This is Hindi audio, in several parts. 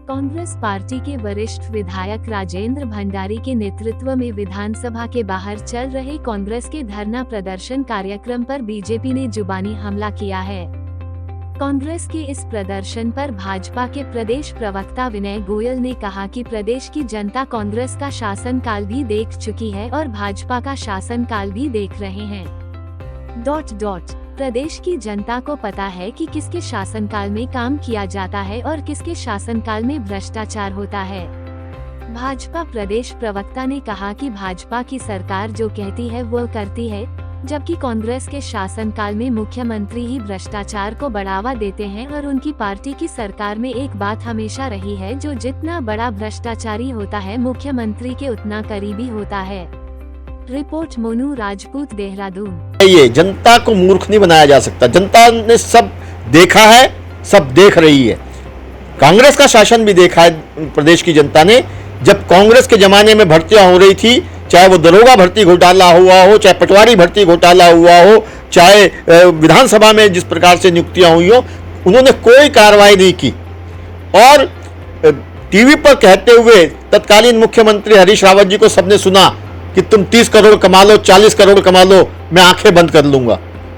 कांग्रेस पार्टी के वरिष्ठ विधायक राजेंद्र भंडारी के नेतृत्व में विधानसभा के बाहर चल रहे कांग्रेस के धरना प्रदर्शन कार्यक्रम पर बीजेपी ने जुबानी हमला किया है। कांग्रेस के इस प्रदर्शन पर भाजपा के प्रदेश प्रवक्ता विनय गोयल ने कहा कि प्रदेश की जनता कांग्रेस का शासनकाल भी देख चुकी है और भाजपा का शासनकाल भी देख रहे हैं। प्रदेश की जनता को पता है कि किसके शासनकाल में काम किया जाता है और किसके शासनकाल में भ्रष्टाचार होता है। भाजपा प्रदेश प्रवक्ता ने कहा कि भाजपा की सरकार जो कहती है वो करती है, जबकि कांग्रेस के शासनकाल में मुख्यमंत्री ही भ्रष्टाचार को बढ़ावा देते हैं और उनकी पार्टी की सरकार में एक बात हमेशा रही है, जो जितना बड़ा भ्रष्टाचारी होता है मुख्यमंत्री के उतना करीबी होता है। रिपोर्ट मोनू राजपूत, देहरादून। ये जनता को मूर्ख नहीं बनाया जा सकता। जनता ने सब देखा है, सब देख रही है। कांग्रेस का शासन भी देखा है प्रदेश की जनता ने। जब कांग्रेस के जमाने में भर्तियां हो रही थी, चाहे वो दरोगा भर्ती घोटाला हुआ हो, चाहे पटवारी भर्ती घोटाला हुआ हो, चाहे विधानसभा में जिस प्रकार से नियुक्तियां हुई हो, उन्होंने कोई कार्रवाई नहीं की। और टीवी पर कहते हुए तत्कालीन मुख्यमंत्री हरीश रावत जी को सबने सुना कि तुम 30 करोड़ कमा लो, 40 करोड़ कमा लो, मैं आंखें बंद कर लूंगा।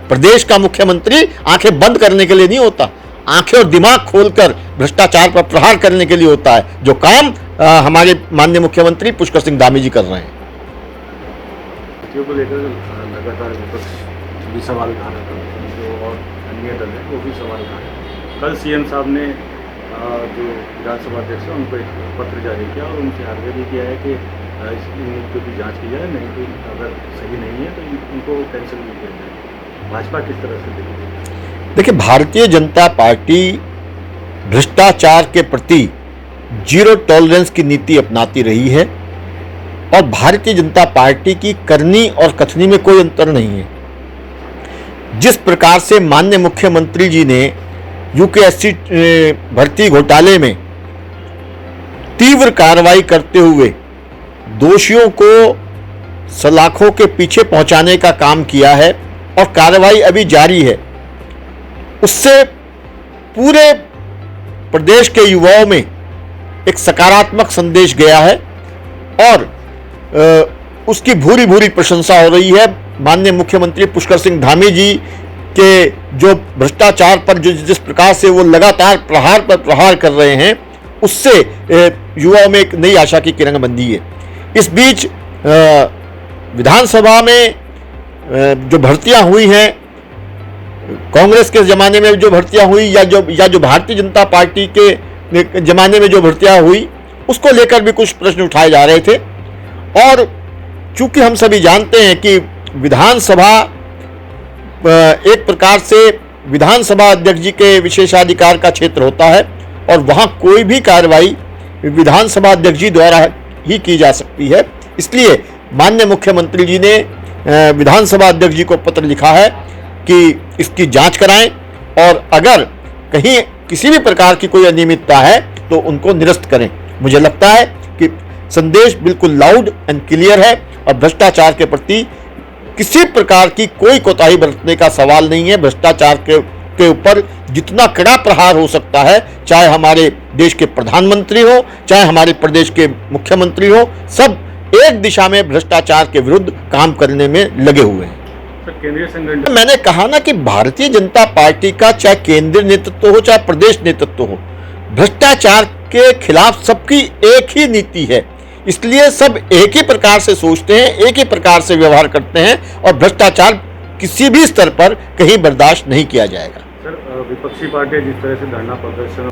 प्रदेश का मुख्यमंत्री आंखें बंद करने के लिए नहीं होता, आंखें और दिमाग खोलकर भ्रष्टाचार पर प्रहार करने के लिए होता है, जो काम हमारे माननीय मुख्यमंत्री पुष्कर सिंह धामी जी कर रहे हैं। को लेकर लगातार विपक्ष भी सवाल उठा रहा था, जो और अन्य दल है वो भी सवाल उठा रहे हैं। कल सीएम साहब ने जो विधानसभा अध्यक्ष है उनको एक पत्र जारी किया और उनसे आग्रह भी किया है कि इन मुद्दों की जांच की जाए, नहीं तो अगर सही नहीं है तो उनको कैंसिल भी किया जाए। भाजपा किस तरह से देखेगी? देखिए, भारतीय जनता पार्टी भ्रष्टाचार के प्रति जीरो टॉलरेंस की नीति अपनाती रही है और भारतीय जनता पार्टी की करनी और कथनी में कोई अंतर नहीं है। जिस प्रकार से माननीय मुख्यमंत्री जी ने यूकेएससी भर्ती घोटाले में तीव्र कार्रवाई करते हुए दोषियों को सलाखों के पीछे पहुंचाने का काम किया है और कार्रवाई अभी जारी है, उससे पूरे प्रदेश के युवाओं में एक सकारात्मक संदेश गया है और उसकी भूरी भूरी प्रशंसा हो रही है। माननीय मुख्यमंत्री पुष्कर सिंह धामी जी के जो भ्रष्टाचार पर जिस प्रकार से वो लगातार प्रहार पर प्रहार कर रहे हैं, उससे युवाओं में एक नई आशा की किरण बंधी है। इस बीच विधानसभा में जो भर्तियां हुई हैं, कांग्रेस के ज़माने में जो भर्तियां हुई या जो भारतीय जनता पार्टी के ज़माने में जो भर्तियां हुई, उसको लेकर भी कुछ प्रश्न उठाए जा रहे थे। और चूंकि हम सभी जानते हैं कि विधानसभा एक प्रकार से विधानसभा अध्यक्ष जी के विशेषाधिकार का क्षेत्र होता है और वहाँ कोई भी कार्रवाई विधानसभा अध्यक्ष जी द्वारा ही की जा सकती है। इसलिए माननीय मुख्यमंत्री जी ने विधानसभा अध्यक्ष जी को पत्र लिखा है कि इसकी जांच कराएं और अगर कहीं किसी भी प्रकार की कोई अनियमितता है तो उनको निरस्त करें। मुझे लगता है कि संदेश बिल्कुल लाउड एंड क्लियर है और भ्रष्टाचार के प्रति किसी प्रकार की कोई कोताही बरतने का सवाल नहीं है। भ्रष्टाचार के ऊपर जितना कड़ा प्रहार हो सकता है, चाहे हमारे देश के प्रधानमंत्री हो, चाहे हमारे प्रदेश के मुख्यमंत्री हो, सब एक दिशा में भ्रष्टाचार के विरुद्ध काम करने में लगे हुए हैं। केंद्रीय संगठन, मैंने कहा ना कि भारतीय जनता पार्टी का चाहे केंद्रीय नेतृत्व हो चाहे प्रदेश नेतृत्व हो, भ्रष्टाचार के खिलाफ सबकी एक ही नीति है। इसलिए सब एक ही प्रकार से सोचते हैं, एक ही प्रकार से व्यवहार करते हैं और भ्रष्टाचार किसी भी स्तर पर कहीं बर्दाश्त नहीं किया जाएगा। सर, विपक्षी पार्टियां जिस तरह से धरना प्रदर्शन